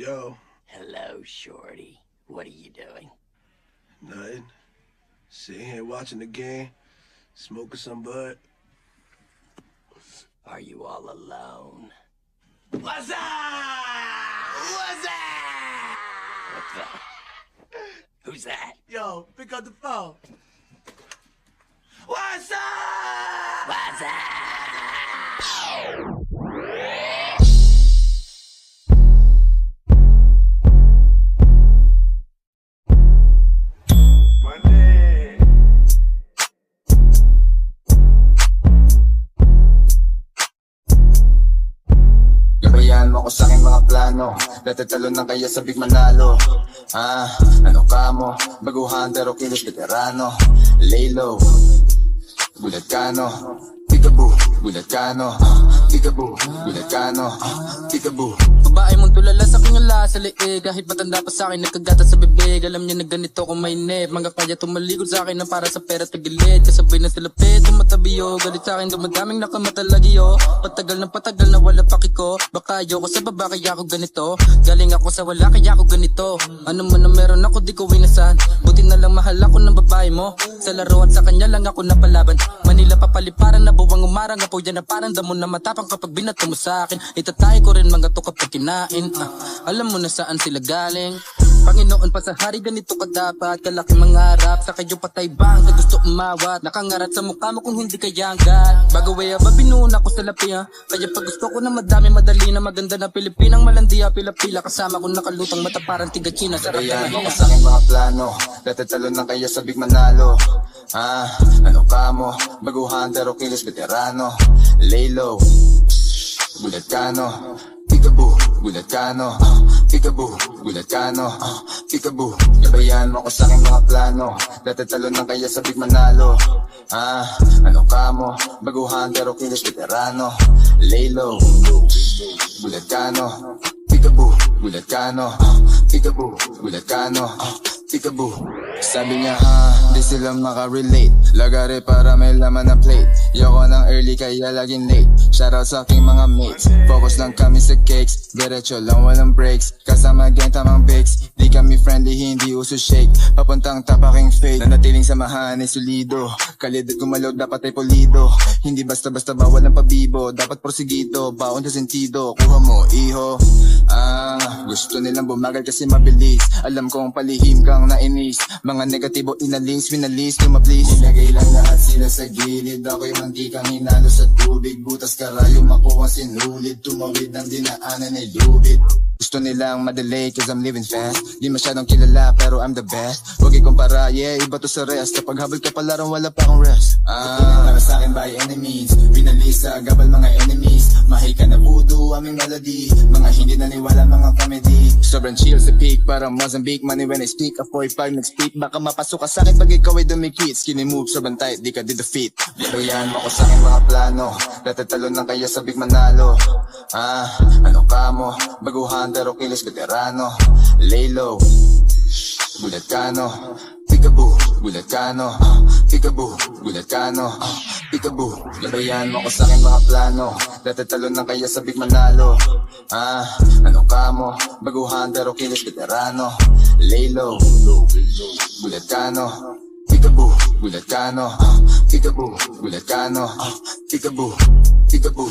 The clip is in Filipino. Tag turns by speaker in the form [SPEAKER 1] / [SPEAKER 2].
[SPEAKER 1] Yo,
[SPEAKER 2] Hello, Shorty. What are you doing?
[SPEAKER 1] nothing. Sitting here watching the game, smoking some bud.
[SPEAKER 2] Are you all alone?
[SPEAKER 1] What's up? What's up?
[SPEAKER 2] What's that? Who's that?
[SPEAKER 1] Yo, pick up the phone. What's up?
[SPEAKER 2] What's up?
[SPEAKER 3] Gabayan mo ko sa aking mga plano. Natatalo ng kaya sabik manalo. Ano ka mo? Baguhan pero kilos veterano. Lay low, gulat ka no. Peekaboo, gulat ka no. Peekaboo, gulat ka no. Peekaboo.
[SPEAKER 4] Babae mong tulala sa aking ala sa leeg. Kahit matanda pa sa akin nagkagata sa bibig. Alam niya na ganito kung may net. Mga kaya tumalikod sa akin na para sa pera tagilid. Kasabay na sila pet, tumatabiyo. Galit sa akin dumadaming nakamatalagyo. Patagal ng patagal na wala pakiko. Baka ayoko sa baba kaya ako ganito. Galing ako sa wala kaya ako ganito. Ano man ang meron ako di ko winasan. Buti na lang mahal ako ng babae mo. Sa laro at sa kanya lang ako napalaban. Manila papaliparan na buwang umarang. Apo yan na parang damo na matapang kapag binato mo sa akin. Itatay ko rin mga to kapag kinain. Alam mo na saan sila galing. Panginoon pa sa hari ganito ka dapat. Kalaki mangarap sa kayo patay bang na gusto umawat. Nakangarat sa mukha mo kung hindi kaya hanggat. Bago way ba binuuna ko sa lapi ha. Kaya pag gusto ko na madami madali na maganda na Pilipinang malandiya pila-pila. Kasama ko nakalutang mata parang tiga China. Sarap
[SPEAKER 3] Gabayan
[SPEAKER 4] na
[SPEAKER 3] mo ko sa aking mga plano. Natatalo ng kaya sabik manalo. Ano ka mo? Baguhan pero kilos veterano. Lay low, gulat ka no. Peekaboo, gulat ka no. Peekaboo, gulat ka no. Peekaboo. Gabayan mo ko sa aking mga plano. Natatalo ng kaya sabik manalo. Ano ka mo? Baguhan pero kilos veterano. Lay low, gulat ka no. Peekaboo, gulat ka no. Peekaboo, gulat ka no. Peekaboo. Sabi niya di sila makarelate. Lagare para may laman na plate. Yoko ng early kaya laging late. Shoutout sa aking mga mates. Focus lang kami sa cakes. Diretso lang walang breaks. Kasama gang tamang bakes. Di kami friendly hindi uso shake. Papuntang tapaking fake. Nanatiling samahan ay solido. Kalidad gumalaw dapat ay polido. Hindi basta-basta bawal ng pabibo. Dapat prosigido, baon sa sentido. Kuha mo iho. Gusto nilang bumagal kasi mabilis. Alam kong palihim kang nainis. Mga negatibo inalis, winalis, tumaplis. Nilagay lang lahat sila sa gilid. Ako'y mantikang hinalo sa tubig. Butas karayo makuha sinulid. Tumawid ng dinaanan ay lubid. Gusto nilang madelay cause I'm living fast. Di masyadong kilala pero I'm the best. Huwag ikumpara, yeah, iba to sa rest. Kapag habol ka palarang wala pa akong rest. Para sa akin by enemies. Pinalisa, gabal mga enemies. Mahay ka na voodoo, aming melody. Mga hindi naniwala, mga comedy. Sobrang chill sa peak, parang Mozambique. Money when I speak, a 45 nag-speak. Baka mapasok ka sa akin pag ikaw ay dumikit. Skinny move, sobrang tight, di ka di defeat. Gabayan mo ko sa akin mga plano. Natatalo ng kaya sabik manalo. Ano ka mo? Baguhan pero kilos veterano. Lay low, gulat ka no. Peekaboo, gulat ka no. Peekaboo, gulat ka no. Peekaboo. Gabayan mo ko sa aking mga plano. Natatalo ng kaya sabik manalo. Ano ka mo? Baguhan pero kilos veterano. Lay low, gulat ka no. Peekaboo, gulat ka no. Peekaboo, gulat ka no. Peekaboo, peekaboo.